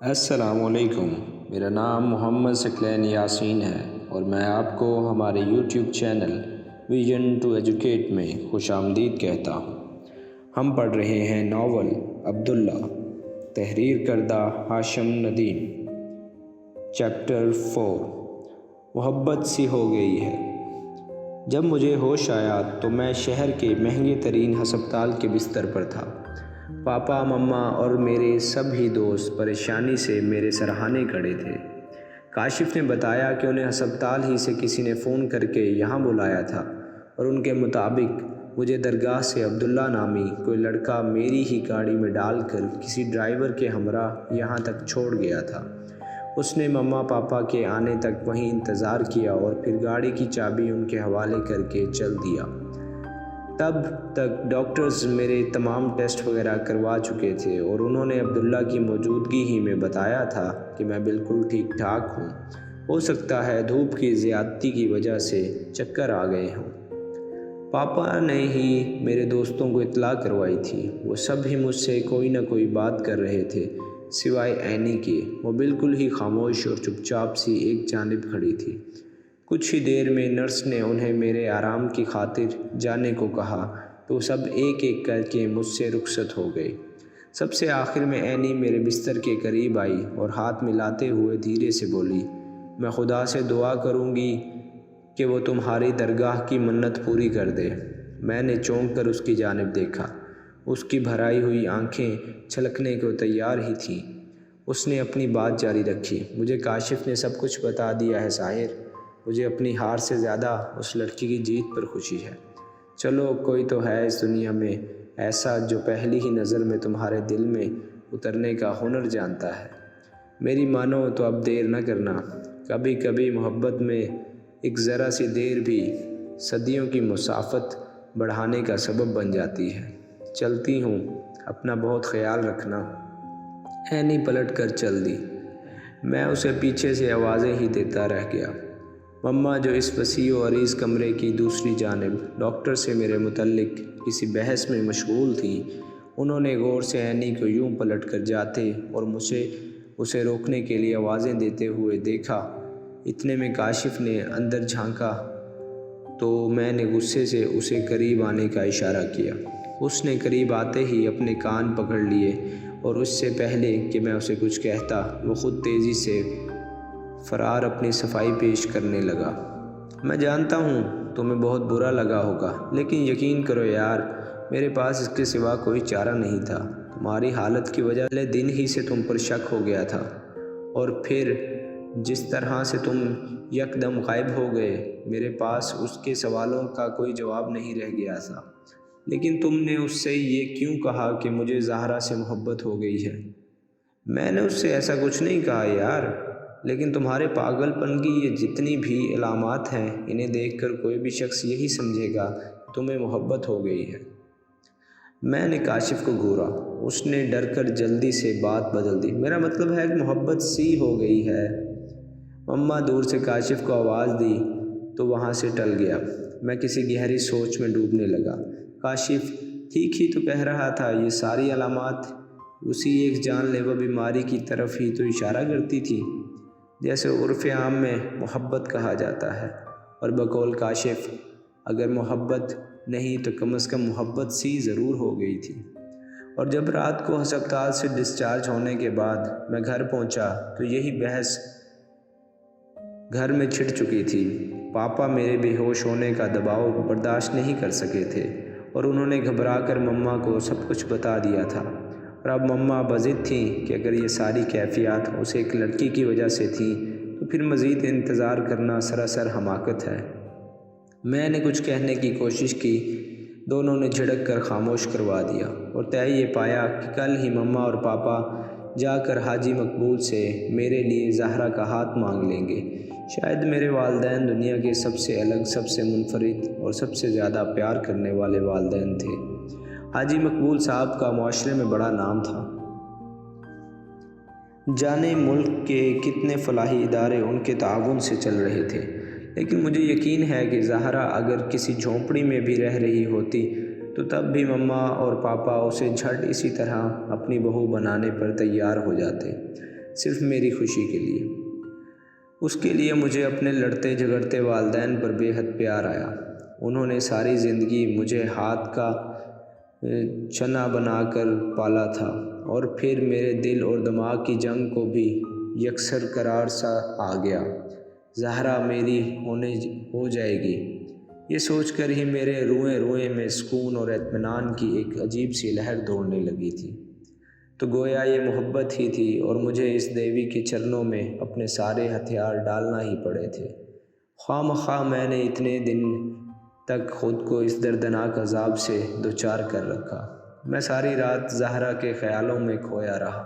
السلام علیکم، میرا نام محمد ثقلین یاسین ہے اور میں آپ کو ہمارے YouTube channel Vision to Educate میں خوش آمدید کہتا ہوں۔ ہم پڑھ رہے ہیں ناول عبداللہ، تحریر کردہ ہاشم ندیم، چیپٹر 4 محبت سی ہو گئی ہے۔ جب مجھے ہوش آیا تو میں شہر کے مہنگے ترین ہسپتال کے بستر پر تھا۔ پاپا، مما اور میرے سب ہی دوست پریشانی سے میرے سرہانے کھڑے تھے۔ کاشف نے بتایا کہ انہیں ہسپتال ہی سے کسی نے فون کر کے یہاں بلایا تھا اور ان کے مطابق مجھے درگاہ سے عبداللہ نامی کوئی لڑکا میری ہی گاڑی میں ڈال کر کسی ڈرائیور کے ہمراہ یہاں تک چھوڑ گیا تھا۔ اس نے مما پاپا کے آنے تک وہیں انتظار کیا اور پھر گاڑی کی چابی ان کے حوالے کر کے چل دیا۔ تب تک ڈاکٹرز میرے تمام ٹیسٹ وغیرہ کروا چکے تھے اور انہوں نے عبداللہ کی موجودگی ہی میں بتایا تھا کہ میں بالکل ٹھیک ٹھاک ہوں، ہو سکتا ہے دھوپ کی زیادتی کی وجہ سے چکر آ گئے ہوں۔ پاپا نے ہی میرے دوستوں کو اطلاع کروائی تھی۔ وہ سب ہی مجھ سے کوئی نہ کوئی بات کر رہے تھے سوائے اینی کے۔ وہ بالکل ہی خاموش اور چپ چاپ سی ایک جانب کھڑی تھی۔ کچھ ہی دیر میں نرس نے انہیں میرے آرام کی خاطر جانے کو کہا تو سب ایک ایک کر کے مجھ سے رخصت ہو گئے۔ سب سے آخر میں اینی میرے بستر کے قریب آئی اور ہاتھ ملاتے ہوئے دھیرے سے بولی، میں خدا سے دعا کروں گی کہ وہ تمہاری درگاہ کی منت پوری کر دے۔ میں نے چونک کر اس کی جانب دیکھا۔ اس کی بھرائی ہوئی آنکھیں چھلکنے کو تیار ہی تھیں۔ اس نے اپنی بات جاری رکھی، مجھے کاشف نے سب کچھ بتا دیا ہے ظاہر۔ مجھے اپنی ہار سے زیادہ اس لڑکی کی جیت پر خوشی ہے۔ چلو، کوئی تو ہے اس دنیا میں ایسا جو پہلی ہی نظر میں تمہارے دل میں اترنے کا ہنر جانتا ہے۔ میری مانو تو اب دیر نہ کرنا۔ کبھی کبھی محبت میں ایک ذرا سی دیر بھی صدیوں کی مسافت بڑھانے کا سبب بن جاتی ہے۔ چلتی ہوں، اپنا بہت خیال رکھنا۔ اینی پلٹ کر چل دی۔ میں اسے پیچھے سے آوازیں ہی دیتا رہ گیا۔ مما جو اس وسیع و عریض کمرے کی دوسری جانب ڈاکٹر سے میرے متعلق کسی بحث میں مشغول تھیں، انہوں نے غور سے اینی کو یوں پلٹ کر جاتے اور مجھے اسے روکنے کے لیے آوازیں دیتے ہوئے دیکھا۔ اتنے میں کاشف نے اندر جھانکا تو میں نے غصے سے اسے قریب آنے کا اشارہ کیا۔ اس نے قریب آتے ہی اپنے کان پکڑ لیے اور اس سے پہلے کہ میں اسے کچھ کہتا وہ خود تیزی سے فرار اپنی صفائی پیش کرنے لگا۔ میں جانتا ہوں تمہیں بہت برا لگا ہوگا، لیکن یقین کرو یار، میرے پاس اس کے سوا کوئی چارہ نہیں تھا۔ تمہاری حالت کی وجہ پہلے دن ہی سے تم پر شک ہو گیا تھا، اور پھر جس طرح سے تم یکدم غائب ہو گئے، میرے پاس اس کے سوالوں کا کوئی جواب نہیں رہ گیا تھا۔ لیکن تم نے اس سے یہ کیوں کہا کہ مجھے زہرا سے محبت ہو گئی ہے؟ میں نے اس سے ایسا کچھ نہیں کہا یار، لیکن تمہارے پاگل پن کی یہ جتنی بھی علامات ہیں، انہیں دیکھ کر کوئی بھی شخص یہی سمجھے گا کہ تمہیں محبت ہو گئی ہے۔ میں نے کاشف کو گھورا۔ اس نے ڈر کر جلدی سے بات بدل دی، میرا مطلب ہے کہ محبت سی ہو گئی ہے۔ مما دور سے کاشف کو آواز دی تو وہاں سے ٹل گیا۔ میں کسی گہری سوچ میں ڈوبنے لگا۔ کاشف ٹھیک ہی تو کہہ رہا تھا، یہ ساری علامات اسی ایک جان لیوا بیماری کی طرف ہی تو اشارہ کرتی تھی جیسے عرف عام میں محبت کہا جاتا ہے، اور بقول کاشف اگر محبت نہیں تو کم از کم محبت سی ضرور ہو گئی تھی۔ اور جب رات کو ہسپتال سے ڈسچارج ہونے کے بعد میں گھر پہنچا تو یہی بحث گھر میں چھڑ چکی تھی۔ پاپا میرے بے ہوش ہونے کا دباؤ برداشت نہیں کر سکے تھے اور انہوں نے گھبرا کر مما کو سب کچھ بتا دیا تھا، اور اب مما بضد تھیں کہ اگر یہ ساری کیفیات اسے ایک لڑکی کی وجہ سے تھیں تو پھر مزید انتظار کرنا سراسر حماقت ہے۔ میں نے کچھ کہنے کی کوشش کی، دونوں نے جھڑک کر خاموش کروا دیا، اور طے یہ پایا کہ کل ہی مما اور پاپا جا کر حاجی مقبول سے میرے لیے زہرا کا ہاتھ مانگ لیں گے۔ شاید میرے والدین دنیا کے سب سے الگ، سب سے منفرد اور سب سے زیادہ پیار کرنے والے والدین تھے۔ حاجی مقبول صاحب کا معاشرے میں بڑا نام تھا۔ جانے ملک کے کتنے فلاحی ادارے ان کے تعاون سے چل رہے تھے، لیکن مجھے یقین ہے کہ زہرا اگر کسی جھونپڑی میں بھی رہ رہی ہوتی تو تب بھی مما اور پاپا اسے جھٹ اسی طرح اپنی بہو بنانے پر تیار ہو جاتے۔ صرف میری خوشی کے لیے۔ اس کے لیے مجھے اپنے لڑتے جھگڑتے والدین پر بے حد پیار آیا۔ انہوں نے ساری زندگی مجھے ہاتھ کا چنا بنا کر پالا تھا، اور پھر میرے دل اور دماغ کی جنگ کو بھی یکسر قرار سا آ گیا۔ زہرا میری ہو جائے گی، یہ سوچ کر ہی میرے روئیں روئیں میں سکون اور اطمینان کی ایک عجیب سی لہر دوڑنے لگی تھی۔ تو گویا یہ محبت ہی تھی، اور مجھے اس دیوی کے چرنوں میں اپنے سارے ہتھیار ڈالنا ہی پڑے تھے۔ خواہ مخواہ میں نے اتنے دن تک خود کو اس دردناک عذاب سے دوچار کر رکھا۔ میں ساری رات زہرا کے خیالوں میں کھویا رہا۔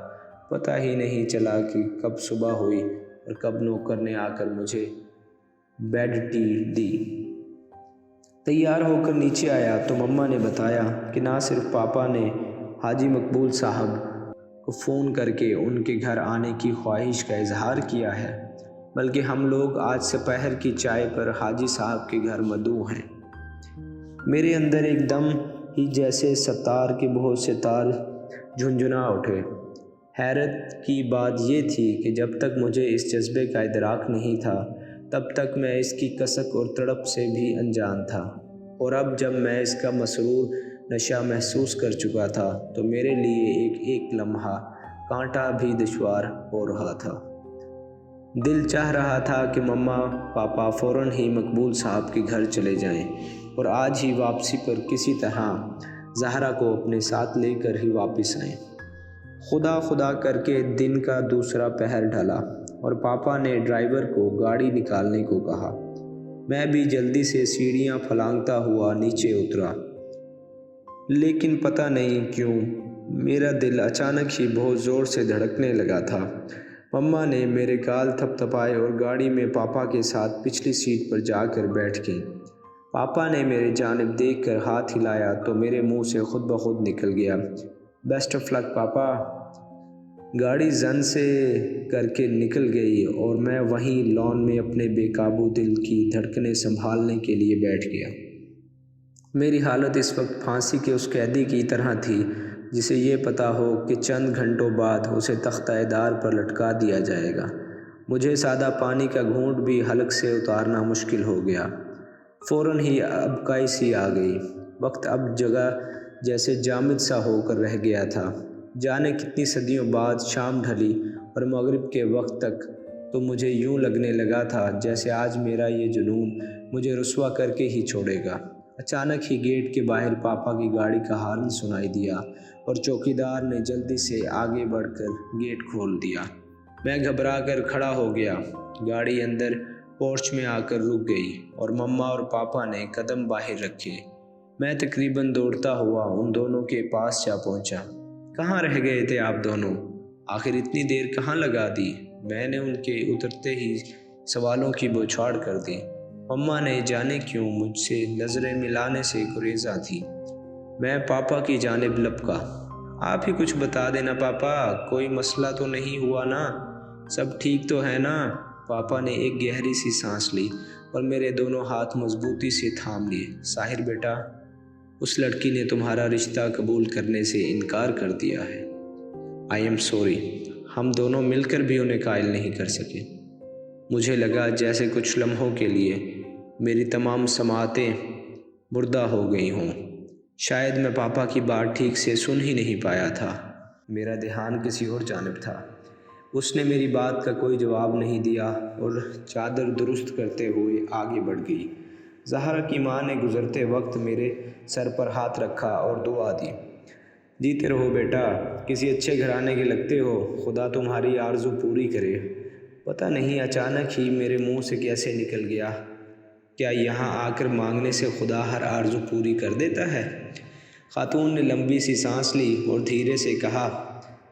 پتہ ہی نہیں چلا کہ کب صبح ہوئی اور کب نوکر نے آ کر مجھے بیڈ ٹی دی۔ تیار ہو کر نیچے آیا تو مما نے بتایا کہ نہ صرف پاپا نے حاجی مقبول صاحب کو فون کر کے ان کے گھر آنے کی خواہش کا اظہار کیا ہے، بلکہ ہم لوگ آج سپہر کی چائے پر حاجی صاحب کے گھر مدعو ہیں۔ میرے اندر ایک دم ہی جیسے ستار کے بہت سے تار جھنجھنا اٹھے۔ حیرت کی بات یہ تھی کہ جب تک مجھے اس جذبے کا ادراک نہیں تھا، تب تک میں اس کی کسک اور تڑپ سے بھی انجان تھا، اور اب جب میں اس کا مسرور نشہ محسوس کر چکا تھا تو میرے لیے ایک ایک لمحہ کانٹا بھی دشوار ہو رہا تھا۔ دل چاہ رہا تھا کہ مما پاپا فوراً ہی مقبول صاحب کے گھر چلے جائیں اور آج ہی واپسی پر کسی طرح زہرا کو اپنے ساتھ لے کر ہی واپس آئیں۔ خدا خدا کر کے دن کا دوسرا پہر ڈھلا اور پاپا نے ڈرائیور کو گاڑی نکالنے کو کہا۔ میں بھی جلدی سے سیڑھیاں پھلانگتا ہوا نیچے اترا، لیکن پتہ نہیں کیوں میرا دل اچانک ہی بہت زور سے دھڑکنے لگا تھا۔ مما نے میرے گال تھپ تھپائے اور گاڑی میں پاپا کے ساتھ پچھلی سیٹ پر جا کر بیٹھ گئیں۔ پاپا نے میرے جانب دیکھ کر ہاتھ ہلایا تو میرے منہ سے خود بخود نکل گیا، بیسٹ آف لک پاپا۔ گاڑی زن سے کر کے نکل گئی اور میں وہیں لان میں اپنے بے قابو دل کی دھڑکنیں سنبھالنے کے لیے بیٹھ گیا۔ میری حالت اس وقت پھانسی کے اس قیدی کی طرح تھی جسے یہ پتہ ہو کہ چند گھنٹوں بعد اسے تختہ دار پر لٹکا دیا جائے گا۔ مجھے سادہ پانی کا گھونٹ بھی حلق سے اتارنا مشکل ہو گیا۔ فوراً ہی ابکائی سی آ گئی۔ وقت اب جگہ جیسے جامد سا ہو کر رہ گیا تھا۔ جانے کتنی صدیوں بعد شام ڈھلی اور مغرب کے وقت تک تو مجھے یوں لگنے لگا تھا جیسے آج میرا یہ جنون مجھے رسوا کر کے ہی چھوڑے گا۔ اچانک ہی گیٹ کے باہر پاپا کی گاڑی کا ہارن سنائی دیا اور چوکیدار نے جلدی سے آگے بڑھ کر گیٹ کھول دیا۔ میں گھبرا کر کھڑا ہو گیا۔ گاڑی اندر پورچ میں آ کر رک گئی اور مما اور پاپا نے قدم باہر رکھے۔ میں تقریباً دوڑتا ہوا ان دونوں کے پاس جا پہنچا۔ کہاں رہ گئے تھے آپ دونوں؟ آخر اتنی دیر کہاں لگا دی؟ میں نے ان کے اترتے ہی سوالوں کی بوچھاڑ کر دی۔ مما نے جانے کیوں مجھ سے نظریں ملانے سے گریزاں تھی۔ میں پاپا کی جانب لپکا۔ آپ ہی کچھ بتا دینا پاپا، کوئی مسئلہ تو نہیں ہوا نا؟ سب ٹھیک تو ہے نا؟ پاپا نے ایک گہری سی سانس لی اور میرے دونوں ہاتھ مضبوطی سے تھام لیے۔ ساحر بیٹا، اس لڑکی نے تمہارا رشتہ قبول کرنے سے انکار کر دیا ہے۔ آئی ایم سوری، ہم دونوں مل کر بھی انہیں قائل نہیں کر سکے۔ مجھے لگا جیسے کچھ لمحوں کے لیے میری تمام سماعتیں مردہ ہو گئی ہوں۔ شاید میں پاپا کی بات ٹھیک سے سن ہی نہیں پایا تھا۔ میرا دھیان کسی اور جانب تھا۔ اس نے میری بات کا کوئی جواب نہیں دیا اور چادر درست کرتے ہوئے آگے بڑھ گئی۔ زہرا کی ماں نے گزرتے وقت میرے سر پر ہاتھ رکھا اور دعا دی۔ جیتے رہو بیٹا، کسی اچھے گھرانے کے لگتے ہو، خدا تمہاری آرزو پوری کرے۔ پتہ نہیں اچانک ہی میرے منہ سے کیسے نکل گیا، کیا یہاں آ کر مانگنے سے خدا ہر آرزو پوری کر دیتا ہے؟ خاتون نے لمبی سی سانس لی اور دھیرے سے کہا،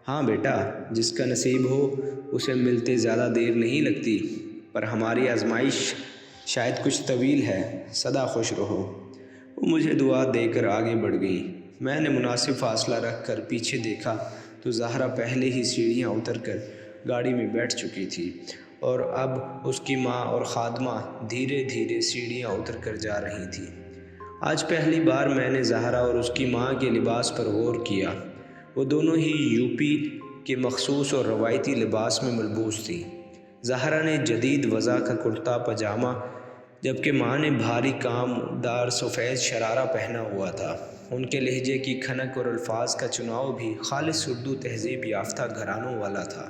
ہاں بیٹا، جس کا نصیب ہو اسے ملتے زیادہ دیر نہیں لگتی، پر ہماری آزمائش شاید کچھ طویل ہے، سدا خوش رہو۔ وہ مجھے دعا دے کر آگے بڑھ گئی۔ میں نے مناسب فاصلہ رکھ کر پیچھے دیکھا تو زہرا پہلے ہی سیڑھیاں اتر کر گاڑی میں بیٹھ چکی تھی اور اب اس کی ماں اور خادمہ دھیرے دھیرے سیڑھیاں اتر کر جا رہی تھی۔ آج پہلی بار میں نے زہرا اور اس کی ماں کے لباس پر غور کیا۔ وہ دونوں ہی یوپی کے مخصوص اور روایتی لباس میں ملبوس تھی۔ زہرا نے جدید وضع کا کرتا پاجامہ جبکہ ماں نے بھاری کام دار سفید شرارہ پہنا ہوا تھا۔ ان کے لہجے کی کھنک اور الفاظ کا چناؤ بھی خالص اردو تہذیب یافتہ گھرانوں والا تھا،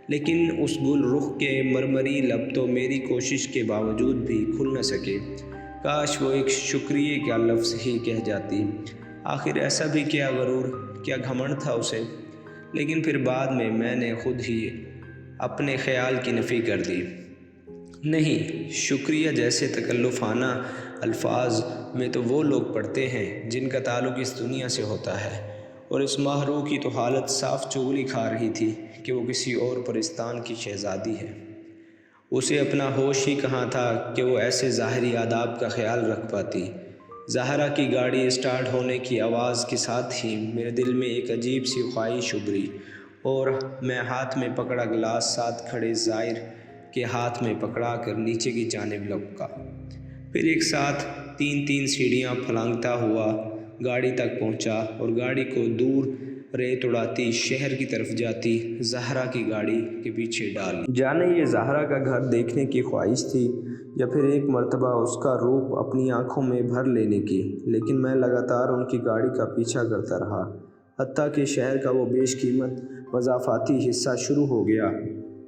لیکن اس گل رخ کے مرمری لب تو میری کوشش کے باوجود بھی کھل نہ سکے۔ کاش وہ ایک شکریہ کا لفظ ہی کہہ جاتی۔ آخر ایسا بھی کیا غرور، کیا گھمنڈ تھا اسے؟ لیکن پھر بعد میں نے خود ہی اپنے خیال کی نفی کر دی۔ نہیں، شکریہ جیسے تکلفانہ الفاظ میں تو وہ لوگ پڑھتے ہیں جن کا تعلق اس دنیا سے ہوتا ہے، اور اس ماہرو کی تو حالت صاف چغلی کھا رہی تھی کہ وہ کسی اور پرستان کی شہزادی ہے۔ اسے اپنا ہوش ہی کہاں تھا کہ وہ ایسے ظاہری آداب کا خیال رکھ پاتی۔ زہرا کی گاڑی اسٹارٹ ہونے کی آواز کے ساتھ ہی میرے دل میں ایک عجیب سی خواہش ابھری، اور میں ہاتھ میں پکڑا گلاس ساتھ کھڑے زائر کے ہاتھ میں پکڑا کر نیچے کی جانب لپکا۔ پھر ایک ساتھ تین سیڑھیاں پھلانگتا ہوا گاڑی تک پہنچا اور گاڑی کو دور ریت اڑاتی شہر کی طرف جاتی زہرا کی گاڑی کے پیچھے ڈال۔ جانے یہ زہرا کا گھر دیکھنے کی خواہش تھی یا پھر ایک مرتبہ اس کا روپ اپنی آنکھوں میں بھر لینے کی، لیکن میں لگاتار ان کی گاڑی کا پیچھا کرتا رہا، حتیٰ کہ شہر کا وہ بیش قیمت مضافاتی حصہ شروع ہو گیا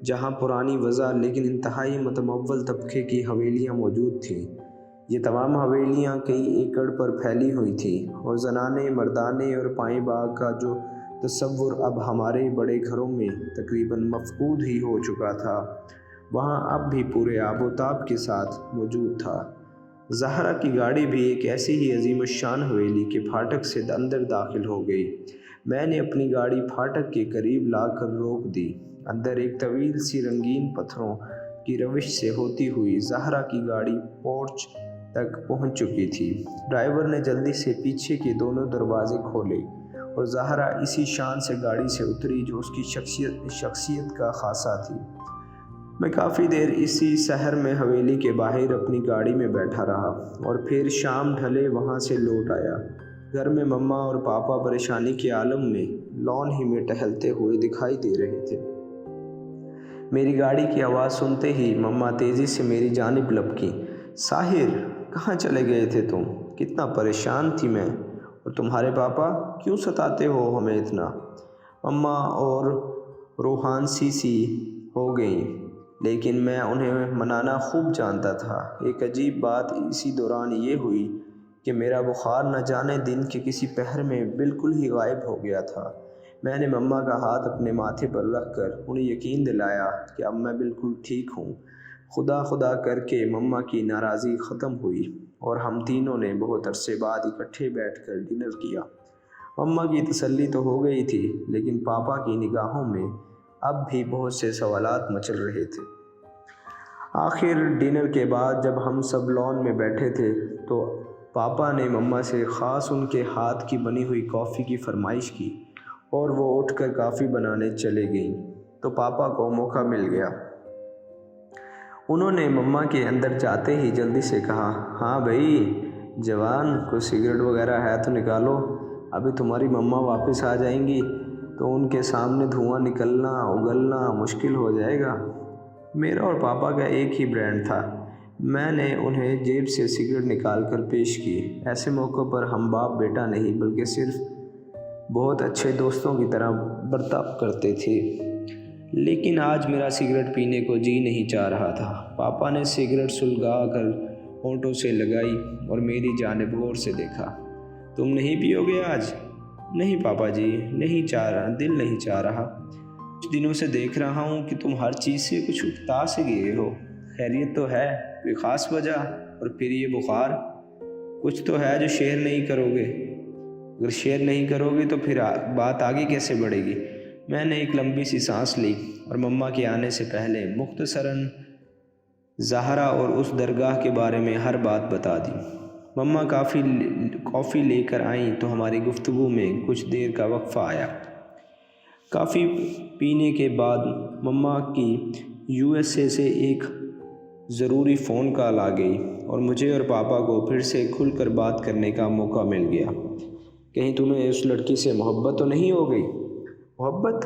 جہاں پرانی وضع لیکن انتہائی متمول طبقے کی حویلیاں موجود تھیں۔ یہ تمام حویلیاں کئی ایکڑ پر پھیلی ہوئی تھیں، اور زنانے، مردانے اور پائیں باغ کا جو تصور اب ہمارے بڑے گھروں میں تقریباً مفقود ہی ہو چکا تھا، وہاں اب بھی پورے آب و تاب کے ساتھ موجود تھا۔ زہرا کی گاڑی بھی ایک ایسی ہی عظیم الشان حویلی کے پھاٹک سے اندر داخل ہو گئی۔ میں نے اپنی گاڑی پھاٹک کے قریب لا کر روک دی۔ اندر ایک طویل سی رنگین پتھروں کی روش سے ہوتی ہوئی زہرا کی گاڑی پورچ تک پہنچ چکی تھی۔ ڈرائیور نے جلدی سے پیچھے کے دونوں دروازے کھولے اور زہرا اسی شان سے گاڑی سے اتری جو اس کی شخصیت کا خاصہ تھی۔ میں کافی دیر اسی سحر میں حویلی کے باہر اپنی گاڑی میں بیٹھا رہا، اور پھر شام ڈھلے وہاں سے لوٹ آیا۔ گھر میں مما اور پاپا پریشانی کے عالم میں لان ہی میں ٹہلتے ہوئے دکھائی دے رہے تھے۔ میری گاڑی کی آواز سنتے ہی مما تیزی سے میری جانب لپکی۔ ساحر، کہاں چلے گئے تھے تم؟ کتنا پریشان تھی میں، اور تمہارے پاپا کیوں ستاتے ہو ہمیں اتنا؟ مما اور روحان سی ہو گئیں، لیکن میں انہیں منانا خوب جانتا تھا۔ ایک عجیب بات اسی دوران یہ ہوئی کہ میرا بخار نہ جانے دن کے کسی پہر میں بالکل ہی غائب ہو گیا تھا۔ میں نے مما کا ہاتھ اپنے ماتھے پر رکھ کر انہیں یقین دلایا کہ اب میں بالکل ٹھیک ہوں۔ خدا کر کے مما کی ناراضی ختم ہوئی، اور ہم تینوں نے بہت عرصے بعد اکٹھے بیٹھ کر ڈنر کیا۔ مما کی تسلی تو ہو گئی تھی، لیکن پاپا کی نگاہوں میں اب بھی بہت سے سوالات مچل رہے تھے۔ آخر ڈنر کے بعد جب ہم سب لان میں بیٹھے تھے تو پاپا نے مما سے خاص ان کے ہاتھ کی بنی ہوئی کافی کی فرمائش کی، اور وہ اٹھ کر کافی بنانے چلے گئیں تو پاپا کو موقع مل گیا۔ انہوں نے مما کے اندر جاتے ہی جلدی سے کہا، ہاں بھائی جوان، کوئی سگریٹ وغیرہ ہے تو نکالو، ابھی تمہاری مما واپس آ جائیں گی تو ان کے سامنے دھواں نکلنا اگلنا مشکل ہو جائے گا۔ میرا اور پاپا کا ایک ہی برانڈ تھا۔ میں نے انہیں جیب سے سگریٹ نکال کر پیش کی۔ ایسے موقع پر ہم باپ بیٹا نہیں بلکہ صرف بہت اچھے دوستوں کی طرح برتاؤ کرتے تھے، لیکن آج میرا سگریٹ پینے کو جی نہیں چاہ رہا تھا۔ پاپا نے سگریٹ سلگا کر ہونٹوں سے لگائی اور میری جانب غور سے دیکھا۔ تم نہیں پیو گے آج؟ نہیں پاپا جی، نہیں چاہ رہا، دل نہیں چاہ رہا۔ کچھ دنوں سے دیکھ رہا ہوں کہ تم ہر چیز سے کچھ اکتا سے گئے ہو۔ خیریت تو ہے؟ کوئی خاص وجہ؟ اور پھر یہ بخار؟ کچھ تو ہے جو شیئر نہیں کرو گے؟ اگر شیئر نہیں کرو گے تو پھر بات آگے کیسے بڑھے گی؟ میں نے ایک لمبی سی سانس لی اور مما کے آنے سے پہلے مختصراً زہرا اور اس درگاہ کے بارے میں ہر بات بتا دی۔ مما کافی لے کر آئیں تو ہماری گفتگو میں کچھ دیر کا وقفہ آیا۔ کافی پینے کے بعد مما کی USA سے ایک ضروری فون کال آ گئی اور مجھے اور پاپا کو پھر سے کھل کر بات کرنے کا موقع مل گیا۔ کہیں تمہیں اس لڑکی سے محبت تو نہیں ہو گئی؟ محبت؟